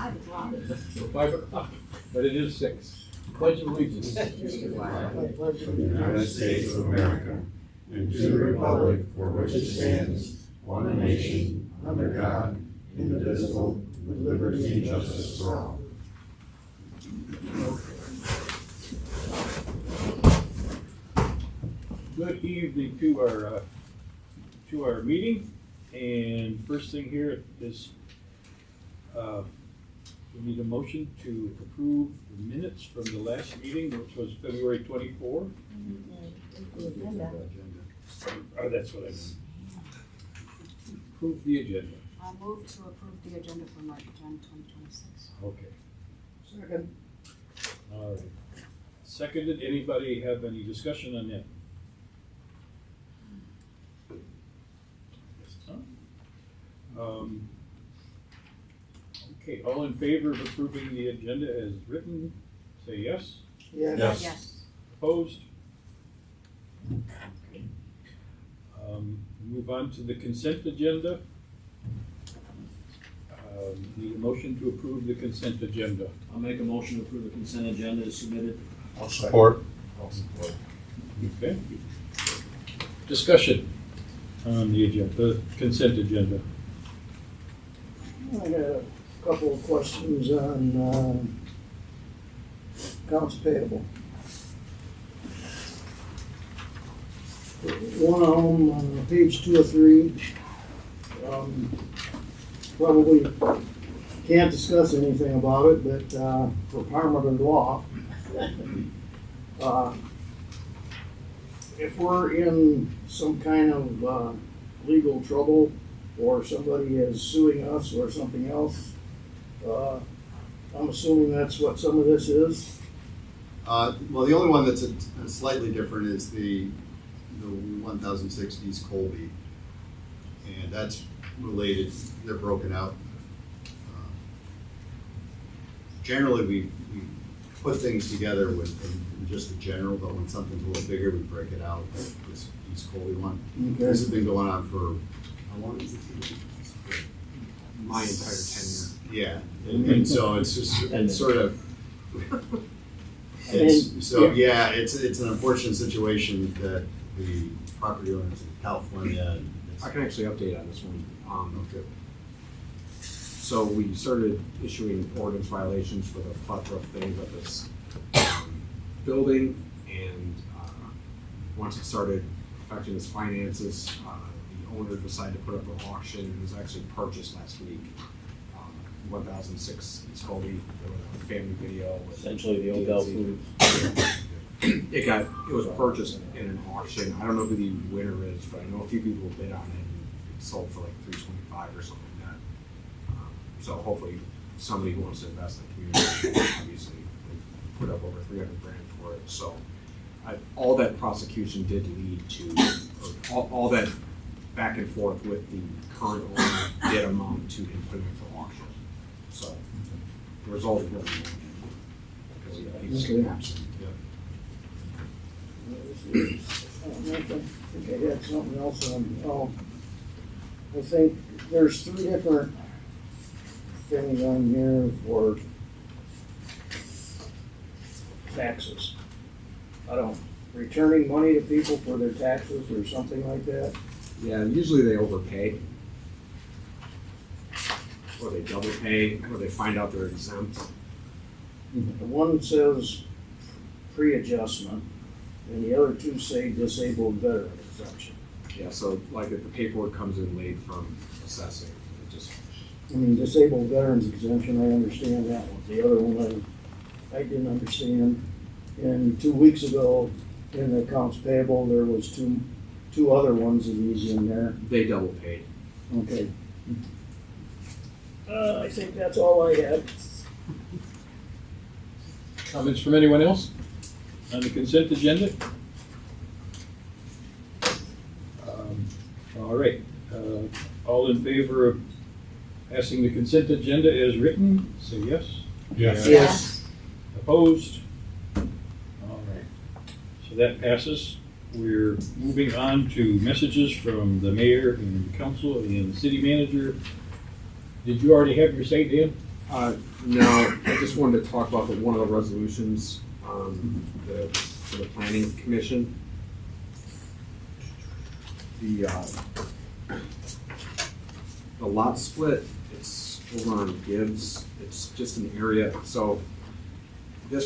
5 o'clock. So 5 o'clock, but it is 6. Pledge of allegiance. of the United States of America, and to the republic for which it stands, one nation, under God, indivisible, with liberty and justice for all. Good evening to our meeting, and first thing here is we need a motion to approve the minutes from the last meeting, which was February 24. That's what I meant. Approve the agenda. I'll move to approve the agenda for March 10, 2026. Okay. Second. All right. Seconded. Anybody have any discussion on that? Yes, huh? Okay, all in favor of approving the agenda as written, say yes. Yes. Yes. Opposed? Okay. Move on to the consent agenda. Need a motion to approve the consent agenda. I'll make a motion to approve the consent agenda as submitted. I'll support. Okay. Discussion on the agenda, the consent agenda. I got a couple of questions on accounts payable. One of them on page 2 of 3. Probably can't discuss anything about it, but for Parliament law, if we're in some kind of legal trouble, or somebody is suing us or something else, I'm assuming that's what some of this is. Well, the only one that's slightly different is the 1060s Colby, and that's related. They're broken out. Generally, we put things together with in just the general, but when something's a little bigger, we break it out. This East Colby one. Okay. This has been going on for how long is it? My entire tenure. Yeah, and so it's just it's sort of. Yeah. It's an unfortunate situation that the property owners in California. I can actually update on this one. Okay. So we started issuing ordinance violations for the plethora of things at this building, and once it started affecting its finances, the owner decided to put up an auction, and it was actually purchased last week. 1006 East Colby, there was a family video. With Essentially the Odell Foods. It was purchased in an auction. I don't know who the winner is, but I know a few people bid on it, and it sold for like $325 or something like that. So hopefully somebody who wants to invest in the community, obviously, put up over $300,000 for it. So all that prosecution did lead to, or all that back and forth with the current owner did amount to him putting it for auction. So the result is really good. Because he's absent. I think I had something else on. I think there's 3 different things on here for taxes. Returning money to people for their taxes or something like that. Yeah, usually they overpay. Or they double pay, or they find out they're exempt. The one says pre-adjustment, and the other 2 say disabled veteran exemption. Yeah, so like if the paperwork comes in late from assessing, it just, I mean, disabled veterans exemption, I understand that one. The other one, I didn't understand. And 2 weeks ago, in the accounts payable, there was two other ones of these in there. they double paid. Okay. I think that's all I had. Comments from anyone else on the consent agenda? All right. All in favor of passing the consent agenda as written, say yes. Yes. Yes. Opposed? All right. So that passes. We're moving on to messages from the mayor and council and the city manager. Did you already have your say, Dan? No, I just wanted to talk about one of the resolutions, for the planning commission. The lot split, it's over on Gibbs, it's just an area, so the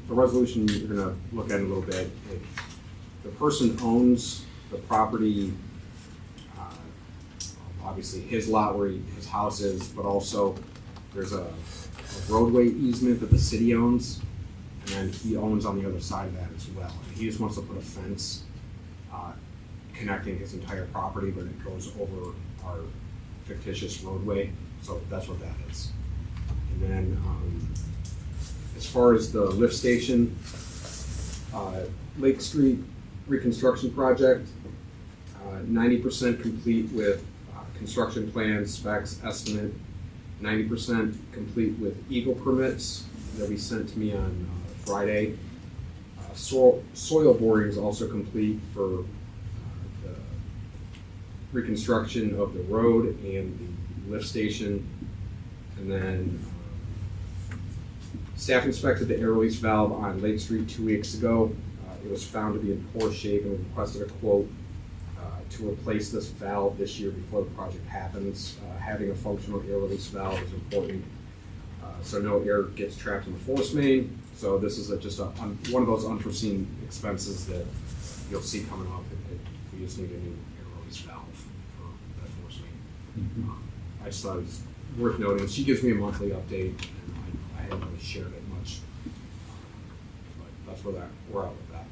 resolution you're gonna look at in a little bit, the person owns the property, obviously his lot where his house is, but also there's a roadway easement that the city owns, and then he owns on the other side of that as well. And he just wants to put a fence connecting his entire property, but it goes over our fictitious roadway, so that's what that is. And then as far as the lift station, Lake Street reconstruction project, 90% complete with construction plans, specs, estimate, 90% complete with Eagle permits that we sent to me on Friday. Soil boring is also complete for the reconstruction of the road and the lift station. And then staff inspected the air release valve on Lake Street 2 weeks ago. It was found to be in poor shape and we requested a quote to replace this valve this year before the project happens. Having a functional air release valve is important, so no air gets trapped in the force main. So this is just one of those unforeseen expenses that you'll see coming up. We just need a new air release valve for that force main. I just thought it was worth noting. She gives me a monthly update, and I haven't really shared it much, but that's where we're at with that.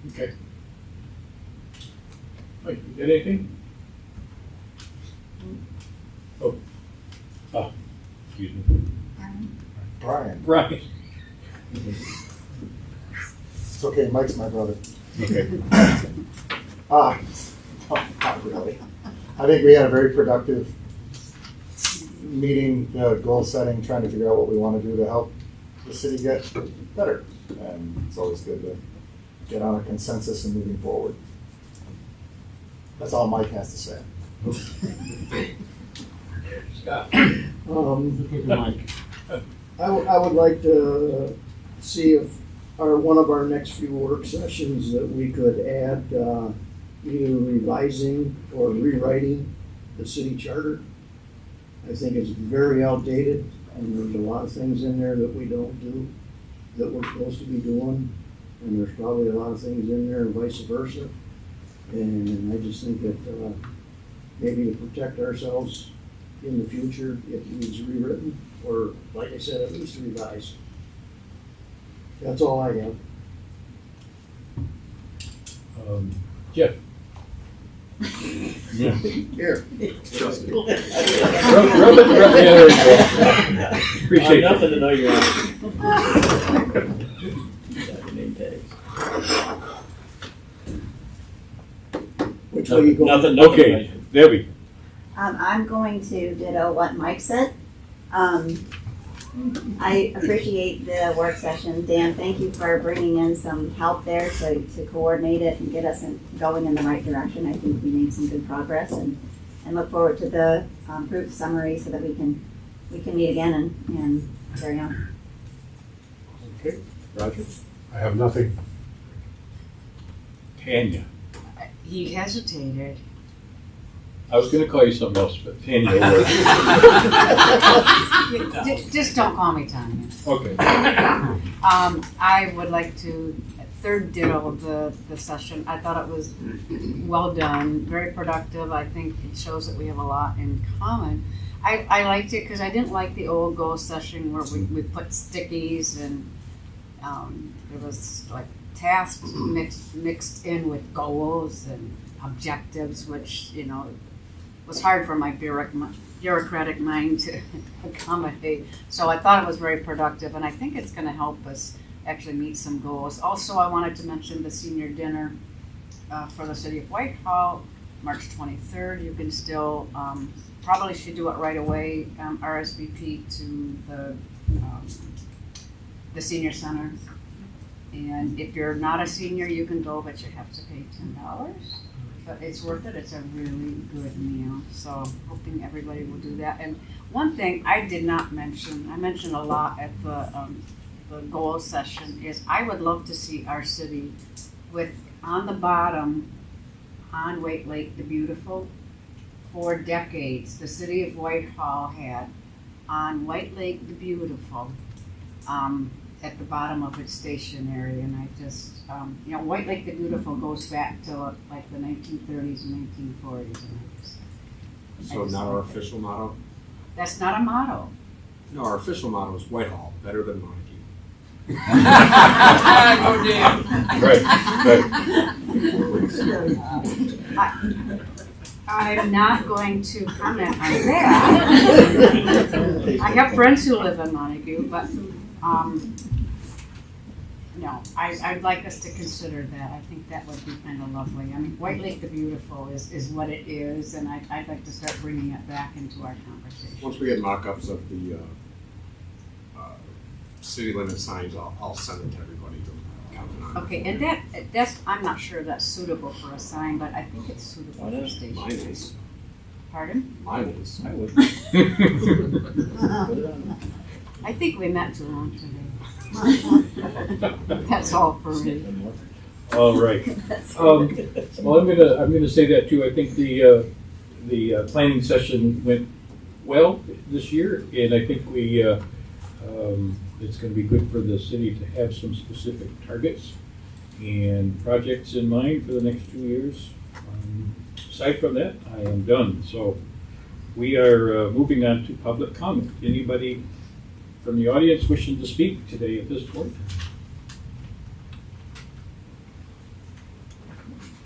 Okay. Mike, you got anything? Oh. Excuse me. Brian. Brian. It's okay, Mike's my brother. Okay. No, not really. I think we had a very productive meeting, goal setting, trying to figure out what we want to do to help the city get better. And it's always good to get on a consensus and moving forward. That's all Mike has to say. Scott. I would like to see if one of our next few work sessions that we could add either revising or rewriting the city charter. I think it's very outdated and there's a lot of things in there that we don't do that we're supposed to be doing. And there's probably a lot of things in there and vice versa. And I just think that maybe to protect ourselves in the future, it needs rewritten, or like I said, at least revised. That's all I have. Jeff. Yeah. Here. Trust me. Rub it, yeah, there you go. Appreciate that. Nothing to know you're on. Name tags. Which way you going? Nothing. Okay, Debbie. I'm going to ditto what Mike said. I appreciate the work session. Dan, thank you for bringing in some help there to coordinate it and get us going in the right direction. I think we made some good progress and look forward to the group summary so that we can meet again and carry on. Okay, Roger. I have nothing. Tanya. He hesitated. I was gonna call you something else, but Tanya will work. Just don't call me Tanya. Okay. I would like to third ditto of the session. I thought it was well done, very productive. I think it shows that we have a lot in common. I liked it because I didn't like the old goal session where we put stickies and there was like tasks mixed in with goals and objectives, which, was hard for my bureaucratic mind to accommodate. So I thought it was very productive, and I think it's going to help us actually meet some goals. Also, I wanted to mention the senior dinner for the City of Whitehall, March 23rd. You can still, probably should do it right away, RSVP to the senior center. And if you're not a senior, you can go, but you have to pay $10. but it's worth it. It's a really good meal. So hoping everybody will do that. And one thing I did not mention, I mentioned a lot at the goal session, is I would love to see our city with, on the bottom, on White Lake the Beautiful, for decades, the City of Whitehall had on White Lake the Beautiful, at the bottom of its stationery, and I just, White Lake the Beautiful goes back to like the 1930s and 1940s, and So not our official motto? that's not a motto. No, our official motto is Whitehall, better than Montague. Go Dan. Right, I'm not going to comment on that. I have friends who live in Montague, but, no, I'd like us to consider that. I think that would be kind of lovely. I mean, White Lake the Beautiful is what it is, and I'd like to start bringing it back into our conversation. Once we get mock-ups of the city limit signs, I'll send it to everybody to comment on. Okay, and that's, I'm not sure that's suitable for a sign, but I think it's suitable for station. Mine is. Pardon? Mine is. I would. I think we met too long today. That's all for me. all right. Well, I'm gonna say that too. I think the planning session went well this year, and I think it's gonna be good for the city to have some specific targets and projects in mind for the next 2 years. Aside from that, I am done. So we are moving on to public comment. Anybody from the audience wishing to speak today at this point?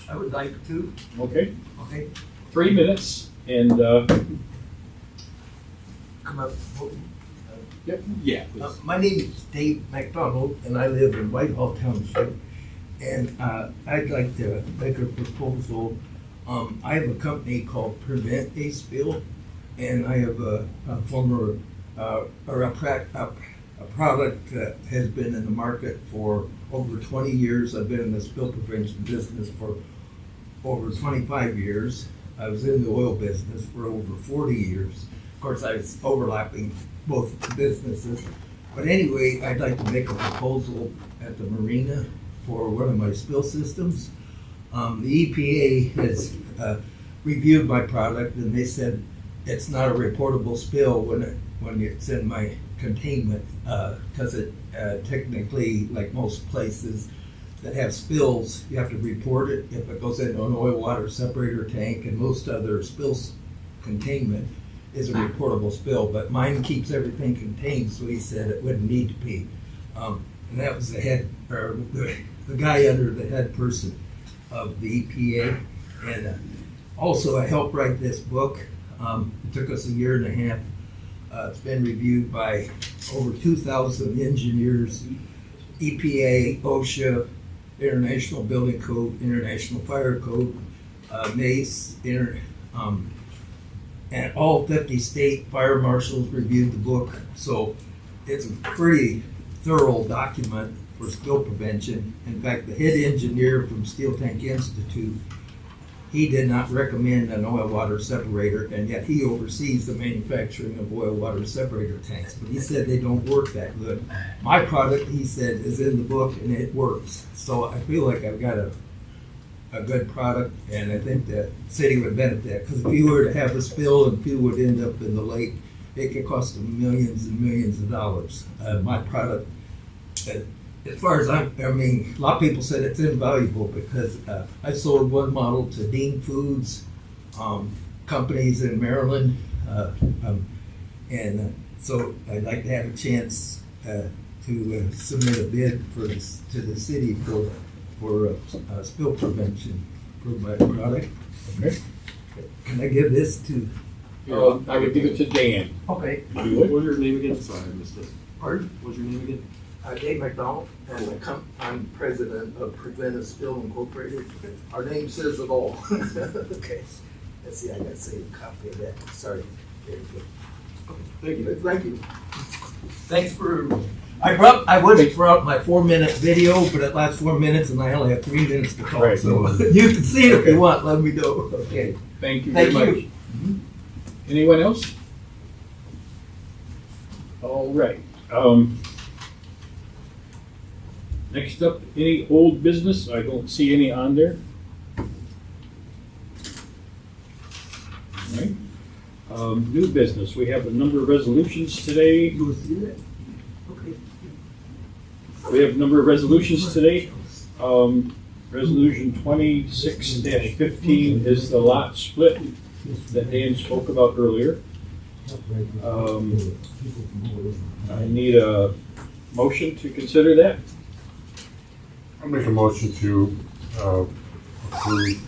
I would like to. Okay, Okay. 3 minutes, and Come up. Yeah, please. My name is Dave McDonald, and I live in Whitehall Township. And I'd like to make a proposal. I have a company called Prevent a Spill, and I have a former or a product that has been in the market for over 20 years. I've been in the spill prevention business for over 25 years. I was in the oil business for over 40 years. Of course, I was overlapping both businesses. But anyway, I'd like to make a proposal at the marina for one of my spill systems. The EPA has reviewed my product, and they said it's not a reportable spill when it's in my containment, because it technically, like most places that have spills, you have to report it if it goes into an oil water separator tank, and most other spills containment is a reportable spill, but mine keeps everything contained, so he said it wouldn't need to be. And that was the head, or the guy under the head person of the EPA. And also I helped write this book. It took us a year and a half. It's been reviewed by over 2,000 engineers, EPA, OSHA, International Building Code, International Fire Code, MACE, and all 50 state fire marshals reviewed the book. So it's a pretty thorough document for spill prevention. In fact, the head engineer from Steel Tank Institute, he did not recommend an oil water separator, and yet he oversees the manufacturing of oil water separator tanks. But he said they don't work that good. My product, he said, is in the book and it works. So I feel like I've got a good product, and I think the city would benefit. Because if you were to have a spill and people would end up in the lake, it could cost them millions and millions of dollars. My product, as far as I mean, a lot of people said it's invaluable because I sold one model to Dean Foods, companies in Maryland, and so I'd like to have a chance to submit a bid to the city for spill prevention for my product. Okay. Can I give this to? I would give it to Dan. Okay. If you would. What was your name again? Sorry, I missed it. Pardon? What was your name again? Dave McDonald, and I'm president of Prevent a Spill Incorporated. Our name says it all. Okay. Let's see, I gotta save a copy of that. Sorry. There you go. Thank you. Thank you. Thanks for I would have brought my 4-minute video, but it lasts 4 minutes and I only have 3 minutes to talk. Right. So you can see it if you want. Let me know. Okay. Thank you very Thank much. you. Anyone else? All right. Next up, any old business? I don't see any on there. All right. New business. We have a number of resolutions today. You will see that? Okay. We have a number of resolutions today. Resolution 26-15 is the lot split that Dan spoke about earlier. I need a motion to consider that. I'll make a motion to approve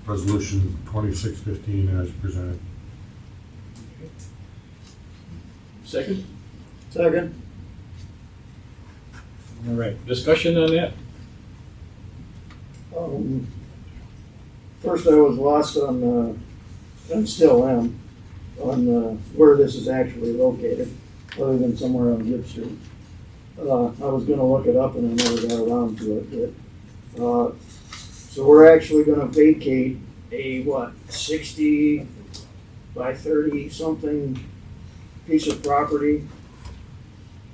resolution 2615 as presented. Second? Second. All right. Discussion on that? First I was lost on, and still am, on where this is actually located, other than somewhere on Gibb Street. I was gonna look it up and I never got around to it, but, so we're actually gonna vacate a, 60 by 30 something piece of property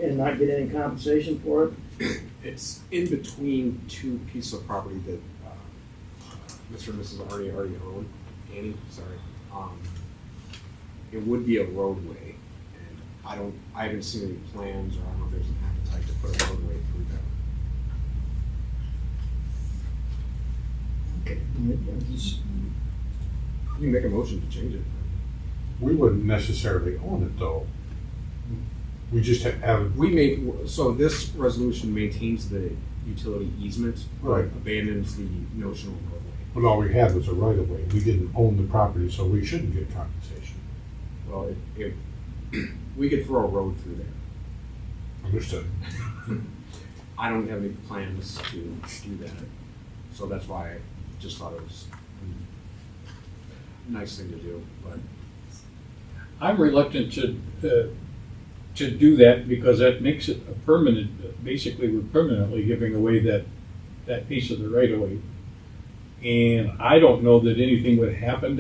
and not get any compensation for it? It's in between two pieces of property that Mr. and Mrs. already own. Annie, sorry. It would be a roadway, and I haven't seen any plans, or I don't know if there's an appetite to put a roadway through there. Okay. You can make a motion to change it. We wouldn't necessarily own it though. We just have, So this resolution maintains the utility easement, Right. abandons the notional roadway. but all we had was a right of way. We didn't own the property, so we shouldn't get compensation. Well, we could throw a road through there. Understood. I don't have any plans to do that, so that's why I just thought it was a nice thing to do, but I'm reluctant to do that because that makes it a permanent, basically we're permanently giving away that piece of the right of way. And I don't know that anything would happen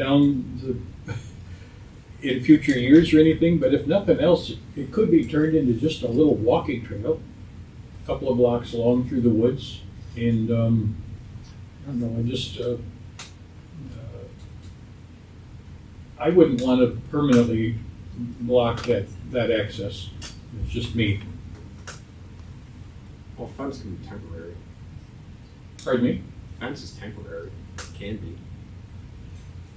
in future years or anything, but if nothing else, it could be turned into just a little walking trail, a couple of blocks long through the woods. And, I don't know, I wouldn't want to permanently block that access. It's just me. well, fence can be temporary. Pardon me? Fence is temporary, can be.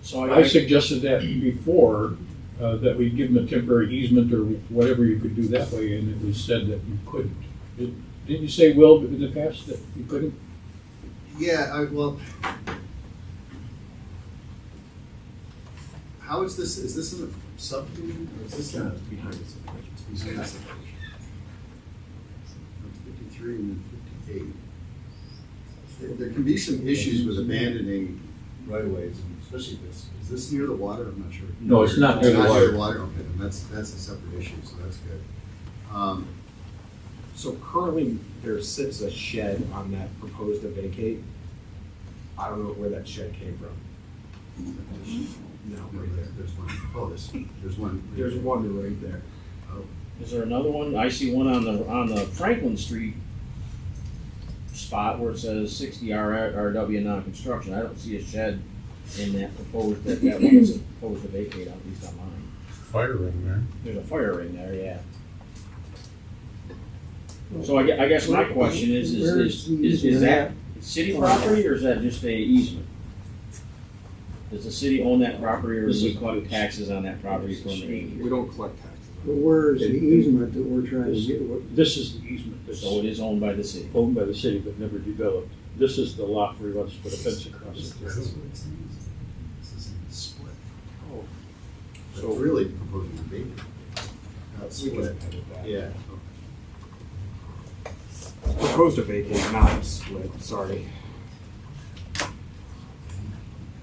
So I suggested that before, that we give them a temporary easement or whatever you could do that way, and it was said that you couldn't. Didn't you say, Will, in the past that you couldn't? Yeah, well, how is this in a subdivision, or is this in a? Behind the subdivision. It's behind the subdivision. 53 and then 58. There can be some issues with abandoning right-of-ways, especially if is this near the water? I'm not sure. No, it's not near the Not water. near the water, okay, then that's a separate issue, so that's good. So currently, there sits a shed on that proposed to vacate. I don't know where that shed came from. No, right there. There's one. Oh, there's one. There's one right there. Oh, Is there another one? I see one on the Franklin Street spot where it says 60 RW non-construction. I don't see a shed in that proposed, that one is proposed to vacate, at least on mine. Fire ring there. There's a fire ring there, yeah. So I guess my question is that city property or is that just a easement? Does the city own that property or do we collect taxes on that property from the We 80s? don't collect taxes. But where is the easement that we're trying to get? This is the easement that's So it is owned by the city. owned by the city but never developed. This is the lot where he wants to put a fence across it. This is what it's saying. This is a split. Oh. So really proposing a vacate. Not We can split. edit that. Yeah. Proposed to vacate, not split, sorry.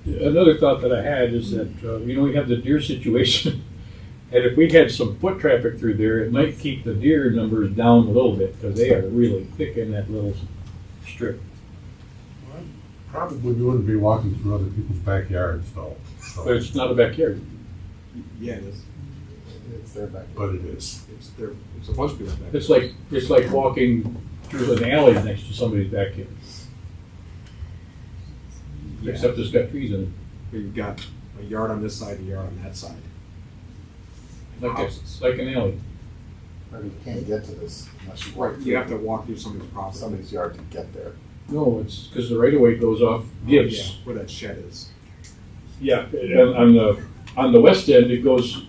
Another thought that I had is that, we have the deer situation. And if we had some foot traffic through there, it might keep the deer numbers down a little bit, because they are really thick in that little strip. Probably we wouldn't be walking through other people's backyards though. So- But it's not a backyard. Yeah, it is. It's their back. But it is. It's a bunch of people's back. It's like walking through an alley next to somebody's backyard. Yeah. Except it's got trees in You've got a yard on this side, a yard on that side. it, Houses. like an alley. Or you can't get to this unless you Right, walk you have to through walk through somebody's property. somebody's yard to get there. No, it's because the right of way goes off Gibbs. Yeah, where that shed is. Yeah, and on the west end, it goes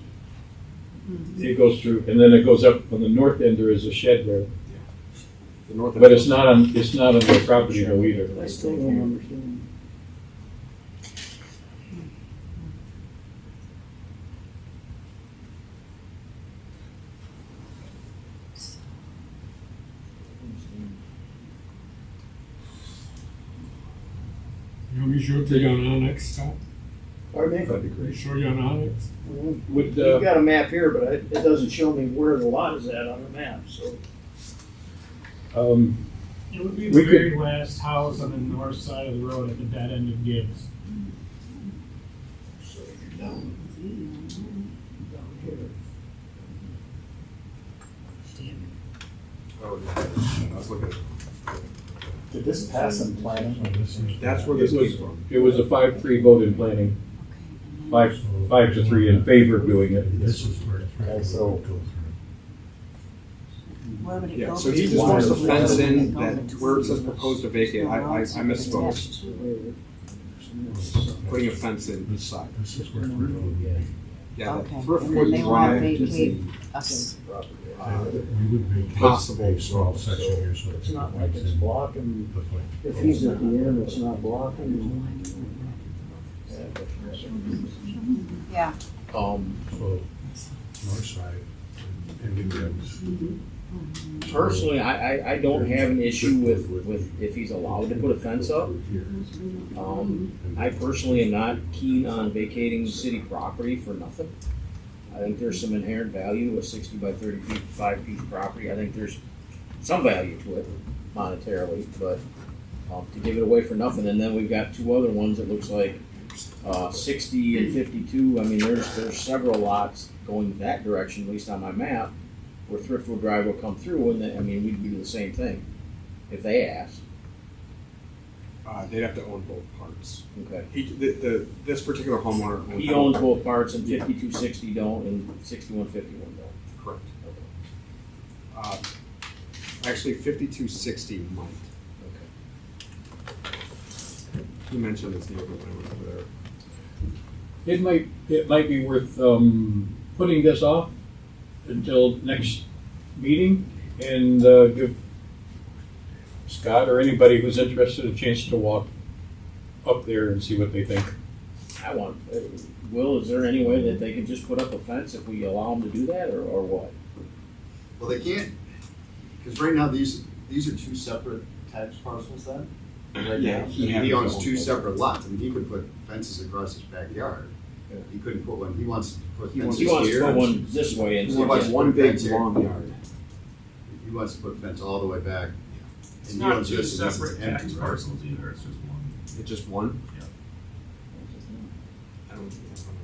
through, and then it goes up on the north end, there is a shed there. The north. But it's not on their property though either. I still don't understand. You want me to show it to you on Onyx, Scott? Pardon me? That'd be Can I great. show you on Onyx? Would, You've got a map here, but it doesn't show me where the lot is at on the map, so. It would be We the very last house on the north side of the road at the dead end of Gibbs. So you're down here. Oh, yeah. I was looking at. Did this pass in planning? That's where this It was- came from. it was a 5-3 vote in planning, 5-3 in favor of doing it. This is where it's. Okay, so- Where would it Yeah, go? so he just wants to fence in that where it says proposed to vacate. I misspoke. Putting a fence in this side. This is where it's. Yeah, Okay, that Thriftwood and then they wanna Drive is vacate the, us. We would make Possible. a small section here so It's not like it's blocking, the point. if he's at the end, it's not blocking. Yeah, um, So, north side, and it goes. Personally, I don't have an issue with if he's allowed to put a fence up. I personally am not keen on vacating city property for nothing. I think there's some inherent value to a 60 by 30 feet, 5-piece property. I think there's some value to it monetarily, but to give it away for nothing, and then we've got two other ones that looks like 60 and 52. I mean, there's several lots going that direction, at least on my map, where Thriftwood Drive will come through, and then, I mean, we'd do the same thing if they asked. they'd have to own both parts. Okay. This particular homeowner. He owns both parts, and 5260 don't, and 6151 don't. Correct. Actually, 5260 might. Okay. He mentioned his neighbor when I went over there. It might be worth putting this off until next meeting and give Scott or anybody who's interested a chance to walk up there and see what they think. I want, Will, is there any way that they can just put up a fence if we allow them to do that, or what? Well, they can't, because right now, these are two separate tax parcels then? Right Yeah, now, he he has owns his two own. separate lots, I mean, he could put fences across his backyard. Yeah. He couldn't put one, he wants to put He fences He wants to here. put one this way and. He He wants wants one big fence here. long yard. He wants to put a fence all the way back. It's And he not owns two this, and this is separate empty, tax right? parcels either, it's just one. It's just one? Yeah. I don't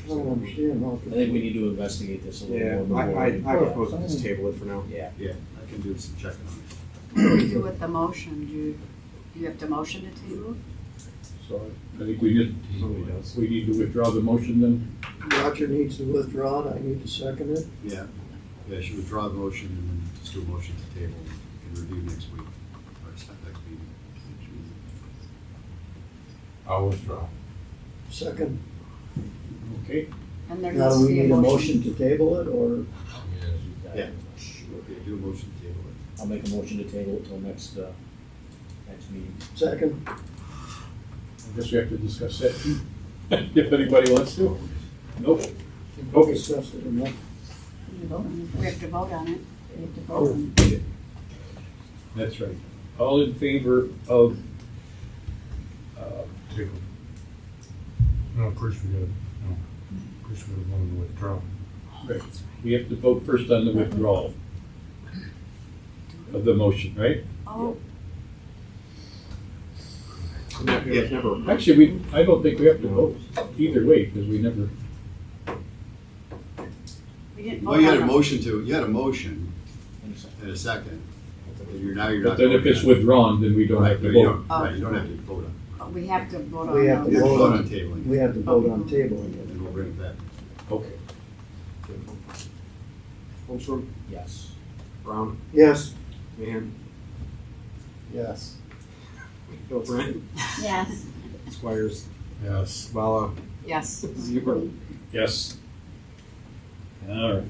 I don't understand how. I think we need to investigate this a little Yeah, more. I propose to just table it for now. Yeah. Yeah, I can do some checking on it. what do you do with the motion? Do you have to motion to table? So I think we Somebody does. need to withdraw the motion then. Roger needs to withdraw it, I need to second it. Yeah, I should withdraw the motion and then just do a motion to table and review next week, or next meeting. I'll withdraw. Second. Okay. And there Now, needs do to we be a need a motion. motion to table it, or? Yeah. Okay, do a motion to table it. I'll make a motion to table it till next meeting. Second. I guess we have to discuss that too, if anybody wants to. Nope. We Okay. discussed it enough. We have to vote on it. We have to Oh. vote on it. That's right. All in favor of, Table. No, first we gotta want to withdraw. Right. We have to vote first on the withdrawal of the motion, right? Oh, It's never, Actually, I don't think we have to vote either way, because we never, we didn't Well, vote you had on a it. motion and a second. Now you're but not. then if it's withdrawn, then we don't have to vote. Right, you don't have to vote on We have to vote on We have it. to it. You have to vote vote on- on tabling, We have to vote on tabling it. and we'll bring it back. Okay. Holmstrom, Yes. Brown, Yes, Mahan, Yes. Hilbrand, Yes. Squires, Yes. Vala, Yes. Zebra. Yes. All right.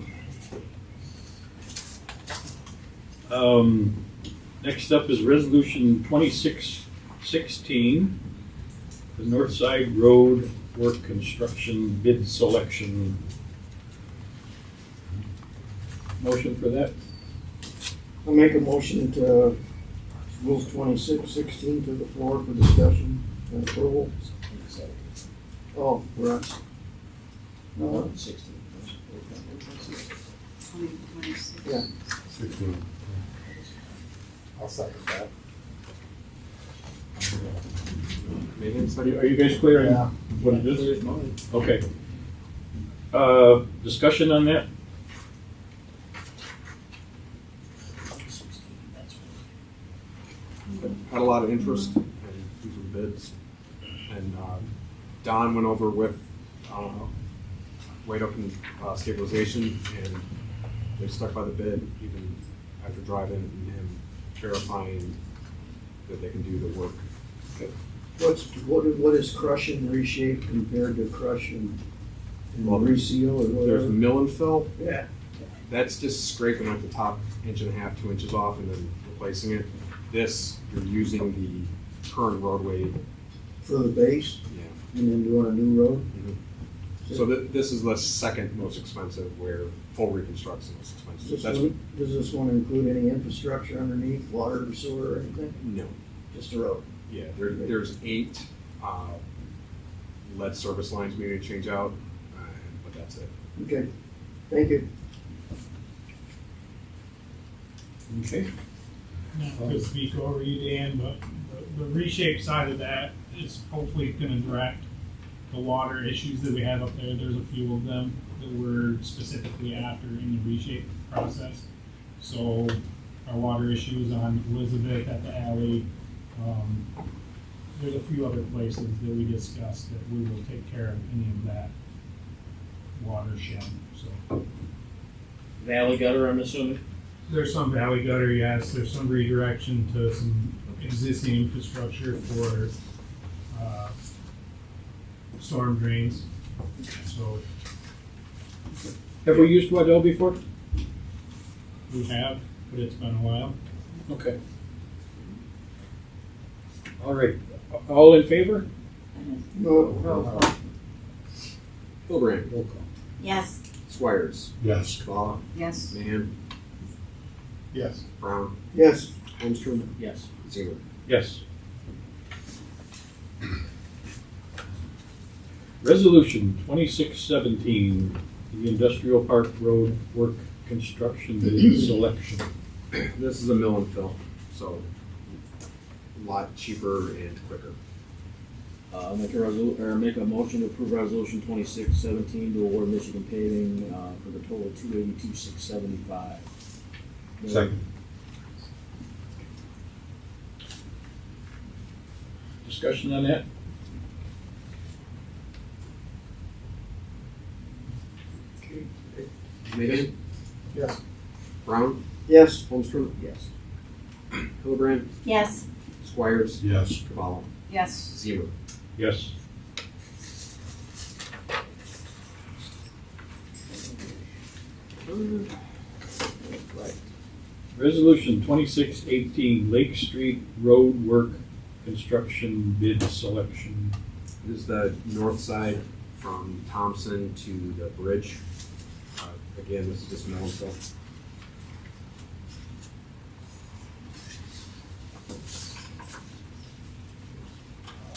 Next up is resolution 2616, the North Side Road Work Construction Bid Selection. Motion for that? I'll make a motion to move 2616 to the floor for discussion and approval. Oh, we're on. No, 16. 26. Yeah. 16. I'll second that. Mahan, Are second. you guys clear Yeah. on what it is? Okay. Discussion on that? Had a lot of interest and these were bids. And Don went over with White Oak Stabilization, and they stuck by the bid even after driving and him verifying that they can do the work. What is crush and reshape compared to crush and Well, reseal or There's whatever? mill and fill. Yeah. That's just scraping like the top 1.5 to 2 inches off and then replacing it. This, you're using the current roadway. For the base Yeah. and then doing a new road? So this is the second most expensive, where full reconstruction is most expensive. That's Does this one include any infrastructure underneath, water or sewer or anything? no. Just a road? Yeah, there's 8 lead service lines we need to change out, but that's it. Okay, thank you. Okay. Not to speak over you, Dan, but the reshape side of that is hopefully gonna direct the water issues that we have up there. There's a few of them that we're specifically after in the reshape process. So our water issues on Elizabeth at the alley, there's a few other places that we discussed that we will take care of any of that watershed, so. Valley gutter, I'm assuming? There's some valley gutter, yes, there's some redirection to some existing infrastructure for, storm drains, so Have we used Waddell before? we have, but it's been a while. Okay. All right. All in favor? No, Hilbrand, Roll call. Yes. Squires, Yes. Vala, Yes. Mahan, Yes. Brown, yes, Holmstrom, Yes. Zebra. Yes. Resolution 2617, the Industrial Park Road Work Construction Bid Selection. This is a mill and fill, so a lot cheaper and quicker. Make a motion to approve resolution 2617 to award Michigan paving, for the total of $282,675. Second. Discussion on that? Mahan, Yes. Brown, yes, Holmstrom, Yes. Hilbrand, Yes. Squires, Yes. Vala, Yes. Zebra. Yes. Right. Resolution 2618, Lake Street Road Work Construction Bid Selection. This is the north side from Thompson to the bridge. Again, this is just mill and fill.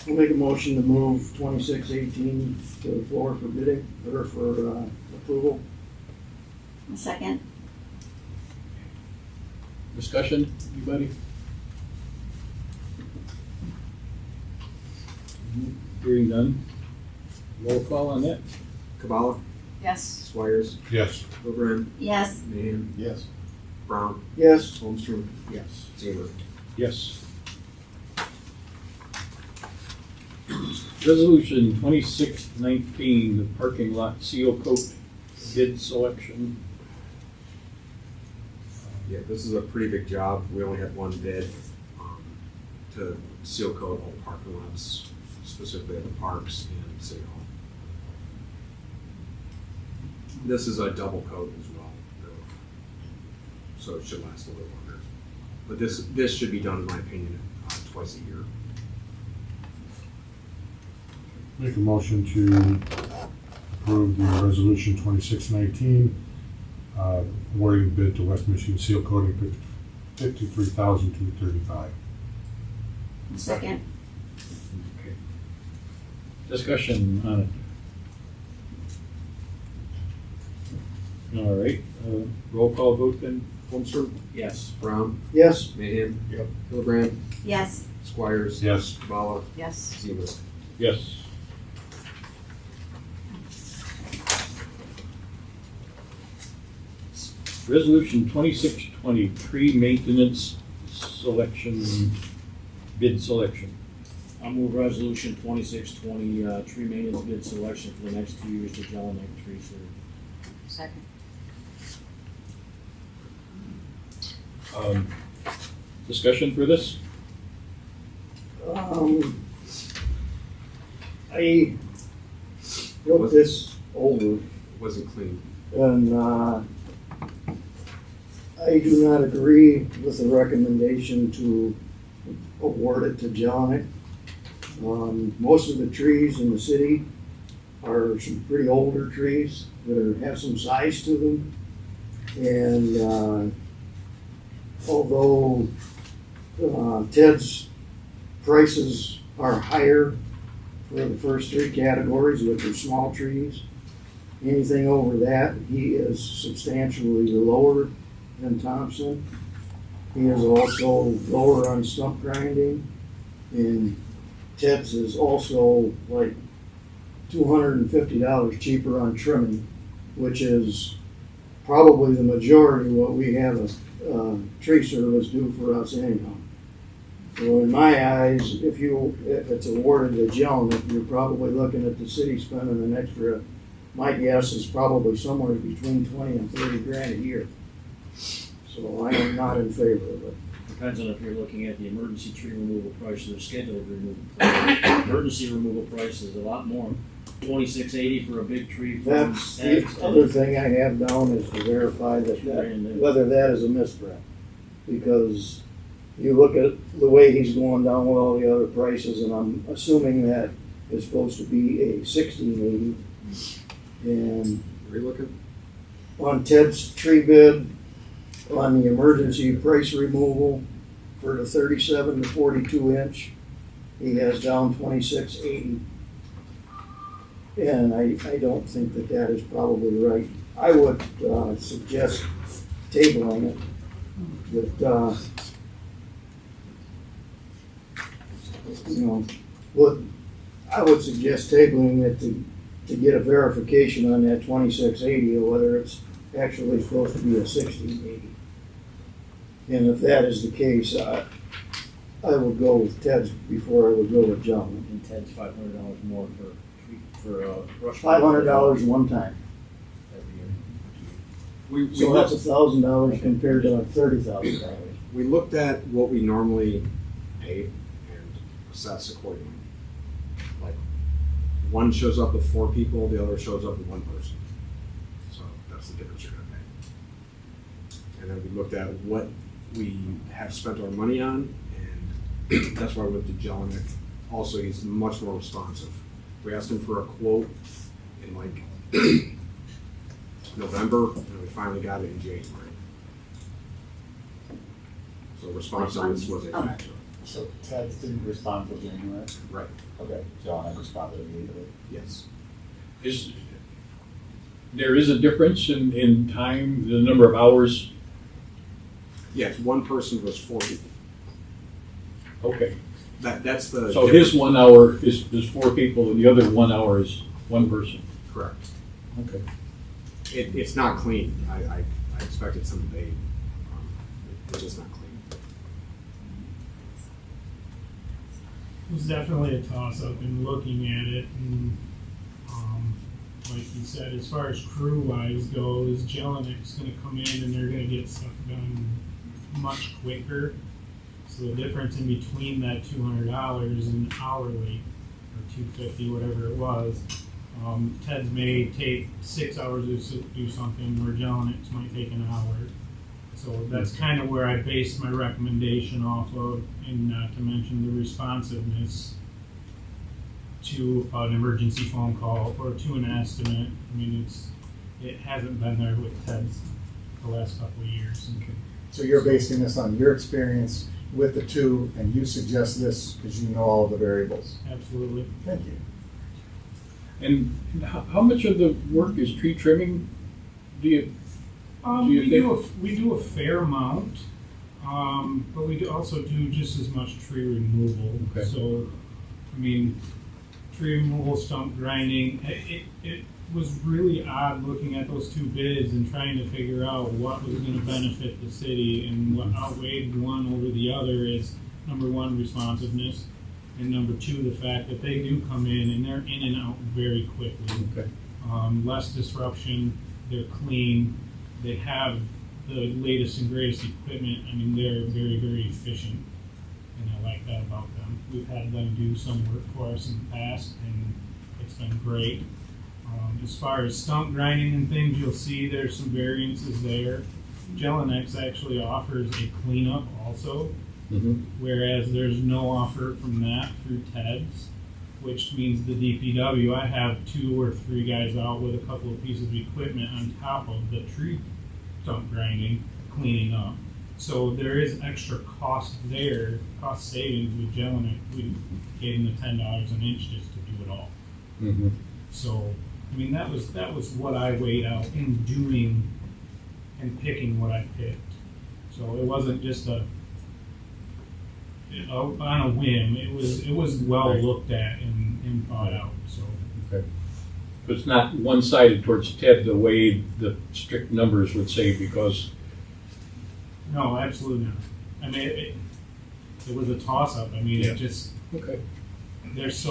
I'll make a motion to move 2618 to the floor for bidding, or for approval. A second. Discussion, anybody? Hearing none. Roll call on that? Kabala, Yes. Squires, Yes. Hilbrand, Yes. Mahan, Yes. Brown, Yes, Holmstrom, Yes. Zemer. Yes. Resolution 2619, the parking lot seal coat bid selection. Yeah, this is a pretty big job. We only had one bid to seal coat all parking lots, specifically at the parks and City Hall. This is a double coat as well, so it should last a little longer. But this should be done, in my opinion, twice a year. Make a motion to approve the resolution 2619, awarding bid to West Michigan Seal Coating for $53,235. A second. Okay. Discussion on it. All right, roll call vote then. Holmstrom, Yes. Brown, yes, Mahan, Yep. Hilbrand, Yes. Squires, Yes. Kabala, Yes. Zemer. Yes. Resolution 2620, tree maintenance selection, bid selection. I'll move resolution 2620, tree maintenance bid selection for the next 2 years to Jelinek Tree Service. Second. Discussion for this? I looked this over Wasn't clean. and, I do not agree with the recommendation to award it to Jelinek. Most of the trees in the city are some pretty older trees that have some size to them. And, although, Ted's prices are higher for the first three categories, which are small trees, anything over that, he is substantially lower than Thompson. He is also lower on stump grinding, and Ted's is also like $250 cheaper on trimming, which is probably the majority of what we have a tree service do for us anyhow. So in my eyes, if it's awarded to Jelinek, you're probably looking at the city spending an extra, my guess is probably somewhere between 20 and 30 grand a year. So I am not in favor of it. Depends on if you're looking at the emergency tree removal price or the scheduled removal price. Emergency removal price is a lot more, $26.80 for a big tree from That's the other thing I have down is to verify whether that is a misprint. Because you look at the way he's going down with all the other prices, and I'm assuming that it's supposed to be a 1680. And Are you looking? on Ted's tree bid, on the emergency price removal for the 37 to 42 inch, he has down 2680. And I don't think that that is probably right. I would suggest tabling it with, I would suggest tabling it to get a verification on that 2680 or whether it's actually supposed to be a 1680. And if that is the case, I would go with Ted's before I would go with John. And Ted's $500 more for brush. $500 one time. Every year. We So that's looked, $1,000 compared to $30,000. we looked at what we normally pay and assess accordingly. Like, one shows up with 4 people, the other shows up with 1 person. So that's the difference you're gonna pay. And then we looked at what we have spent our money on, and that's why we went to Jelinek. Also, he's much more responsive. We asked him for a quote in like November, and we finally got it in January. So responsiveness was a factor. So Ted didn't respond to January? Right, Okay, John, I responded immediately. yes. Is, there is a difference in time, the number of hours? Yes, one person was 4 people. Okay, That's the. so his 1 hour is 4 people and the other 1 hour is 1 person? Correct. Okay. It's not clean. I expected some debate. It's just not clean. It was definitely a toss-up in looking at it, and, like you said, as far as crew-wise goes, Jelinek's gonna come in and they're gonna get stuff done much quicker. So the difference in between that $200 and hourly, or $250, whatever it was, Ted's may take 6 hours to do something, where Jelinek's might take an hour. So that's kind of where I based my recommendation off of, and not to mention the responsiveness to an emergency phone call or to an estimate. I mean, it hasn't been there with Ted's the last couple of years. Okay. So you're basing this on your experience with the two, and you suggest this because you know all of the variables. Absolutely. Thank you. And how much of the work is tree trimming? Do you We do a fair amount, but we also do just as much tree removal. Okay. So, I mean, tree removal, stump grinding, it was really odd looking at those two bids and trying to figure out what was gonna benefit the city, and what outweighed one over the other is, number one, responsiveness, and number two, the fact that they do come in and they're in and out very quickly. Okay. Less disruption, they're clean, they have the latest and greatest equipment. I mean, they're very, very efficient, and I like that about them. We've had them do some work for us in the past, and it's been great. As far as stump grinding and things, you'll see there's some variances there. Jelinex actually offers a cleanup also, whereas there's no offer from that through Ted's, which means the DPW, I have 2 or 3 guys out with a couple of pieces of equipment on top of the tree stump grinding, cleaning up. So there is extra cost there, cost savings with Jelinek. We gave them the $10 an inch just to do it all. So, I mean, that was what I weighed out in doing and picking what I picked. So it wasn't just on a whim. It was well looked at and thought out. So Okay. So it's not one-sided towards Ted the way the strict numbers would say, because no, absolutely not. I mean, it was a toss-up. I mean, Yeah. it just okay. there's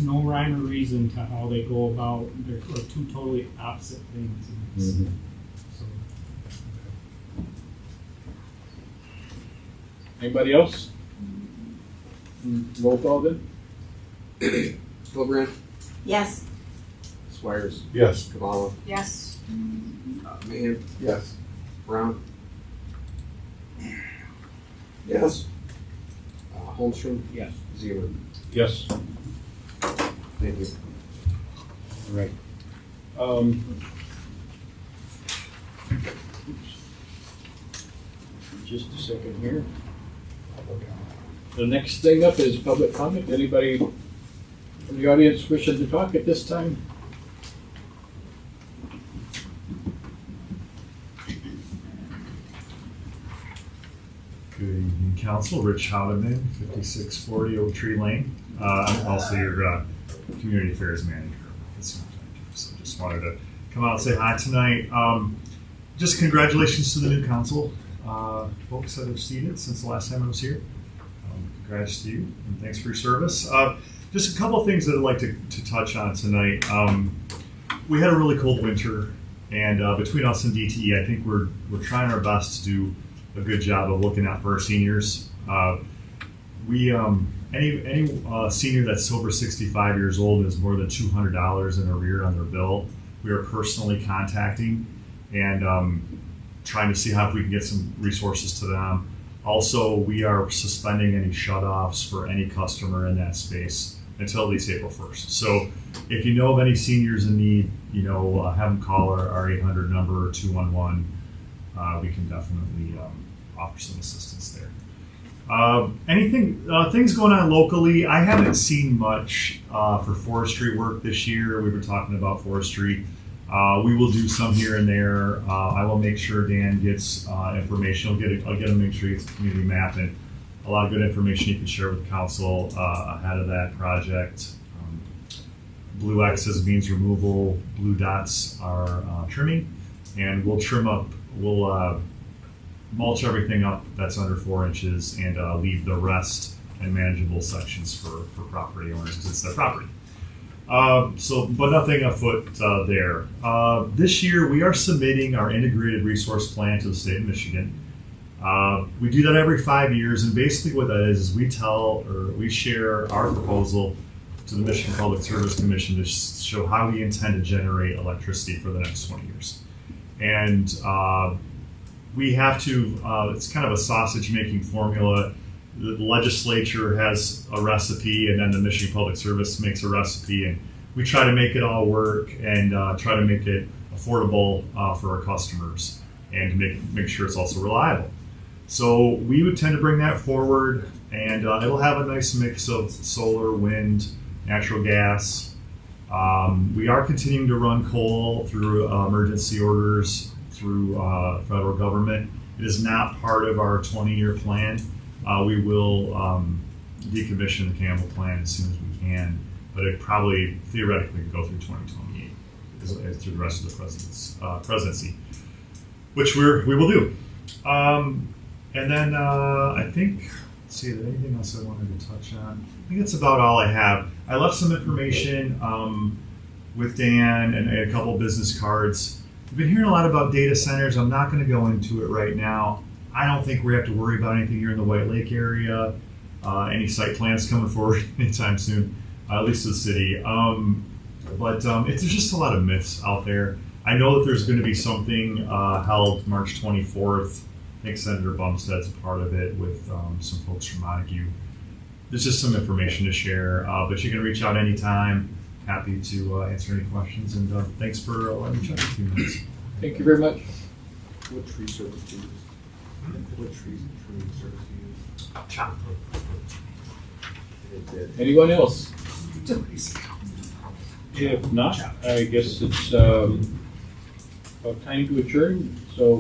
no rhyme or reason to how they go about. They're 2 totally opposite things. And it's- So. Anybody else? Roll call then? Hilbrand, Yes. Squires, Yes. Cavallo, Yes. Mahan, Yes. Brown, Yes. Holmstrom, Yes. Zeman. Yes. Thank you. All right. Just a second here. The next thing up is public comment. Anybody from the audience wishing to talk at this time? Good evening, Council. Rich Holliman, 5640 Oak Tree Lane. I'm also your Community Affairs Manager at the same time. So just wanted to come out and say hi tonight. Just congratulations to the new council folks that have seen it since the last time I was here. Congrats to you, and thanks for your service. Just a couple of things that I'd like to touch on tonight. We had a really cold winter, and between us and DTE, I think we're trying our best to do a good job of looking out for our seniors. Any senior that's over 65 years old is more than $200 in arrear on their bill. We are personally contacting and trying to see how we can get some resources to them. Also, we are suspending any shutoffs for any customer in that space until at least April 1st. So if you know of any seniors in need, have them call our 800 number or 211. We can definitely offer some assistance there. Things going on locally, I haven't seen much for forestry work this year. We were talking about forestry We will do some here and there. I will make sure Dan gets information. I'll get him, make sure he gets a community map and a lot of good information he can share with council ahead of that project. Blue X's means removal, blue dots are trimming, and we'll trim up, we'll mulch everything up that's under 4 inches and leave the rest and manageable sections for property owners because it's their property. But nothing afoot there. This year we are submitting our integrated resource plan to the state of Michigan. We do that every 5 years, and basically what that is we share our proposal to the Michigan Public Service Commission to show how we intend to generate electricity for the next 20 years. And we have to, it's kind of a sausage making formula. The legislature has a recipe, and then the Michigan Public Service makes a recipe, and we try to make it all work and try to make it affordable for our customers and make sure it's also reliable. So we would tend to bring that forward, and it'll have a nice mix of solar, wind, natural gas. We are continuing to run coal through emergency orders through federal government. It is not part of our 20-year plan. We will decommission the Campbell plant as soon as we can, but it probably theoretically could go through 2028 through the rest of the presidency, which we will do. And then I think, let's see, is there anything else I wanted to touch on? I think that's about all I have. I left some information with Dan and a couple business cards. We've been hearing a lot about data centers. I'm not going to go into it right now. I don't think we have to worry about anything here in the White Lake area, any site plans coming forward anytime soon, at least to the city. But there's just a lot of myths out there. I know that there's going to be something held March 24th. I think Senator Bumstead's a part of it with some folks from Montague. There's just some information to share, but you can reach out anytime. Happy to answer any questions, and thanks for letting me chat for a few minutes. Thank you very much. What tree service do you use? What tree service do you use? Anyone else? If not, I guess it's about time to adjourn. So.